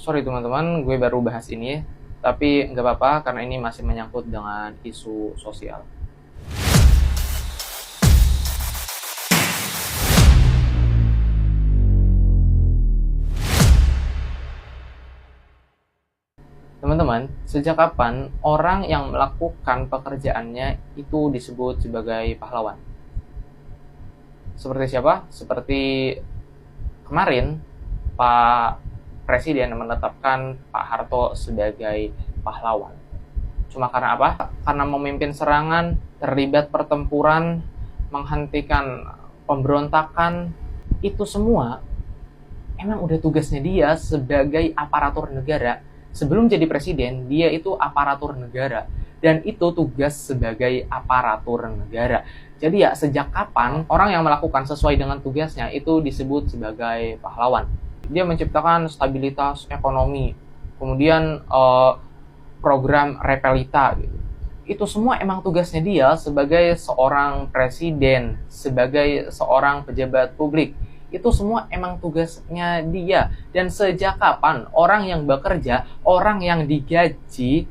Sorry teman-teman, gue baru bahas ini, tapi nggak apa-apa karena ini masih menyangkut dengan isu sosial. Teman-teman, sejak kapan orang yang melakukan pekerjaannya itu disebut sebagai pahlawan? Seperti siapa? Seperti kemarin, Pak Presiden menetapkan Pak Harto sebagai pahlawan. Cuma karena apa? Karena memimpin serangan, terlibat pertempuran, menghentikan pemberontakan. Itu semua emang udah tugasnya dia sebagai aparatur negara. Sebelum jadi presiden, dia itu aparatur negara. Dan itu tugas sebagai aparatur negara. Jadi ya, sejak kapan orang yang melakukan sesuai dengan tugasnya itu disebut sebagai pahlawan? Dia menciptakan stabilitas ekonomi, kemudian program Repelita gitu. Itu semua emang tugasnya dia sebagai seorang presiden, sebagai seorang pejabat publik. Itu semua emang tugasnya dia. Dan sejak kapan orang yang bekerja, orang yang digaji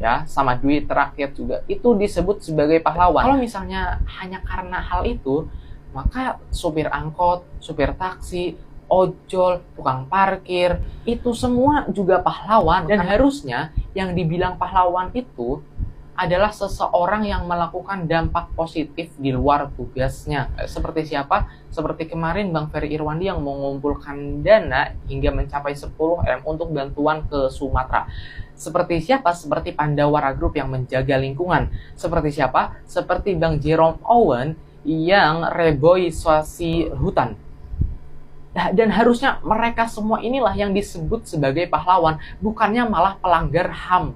ya sama duit rakyat juga, itu disebut sebagai pahlawan? Kalau misalnya hanya karena hal itu, maka supir angkot, supir taksi, ojol, tukang parkir, itu semua juga pahlawan. Dan harusnya yang dibilang pahlawan itu adalah seseorang yang melakukan dampak positif di luar tugasnya. Seperti siapa? Seperti kemarin Bang Ferry Irwandi yang mengumpulkan dana hingga mencapai 10M untuk bantuan ke Sumatera. Seperti siapa? Seperti Pandawara Group yang menjaga lingkungan. Seperti siapa? Seperti Bang Jerome Owen yang reboisasi hutan. Dan harusnya mereka semua inilah yang disebut sebagai pahlawan, bukannya malah pelanggar HAM.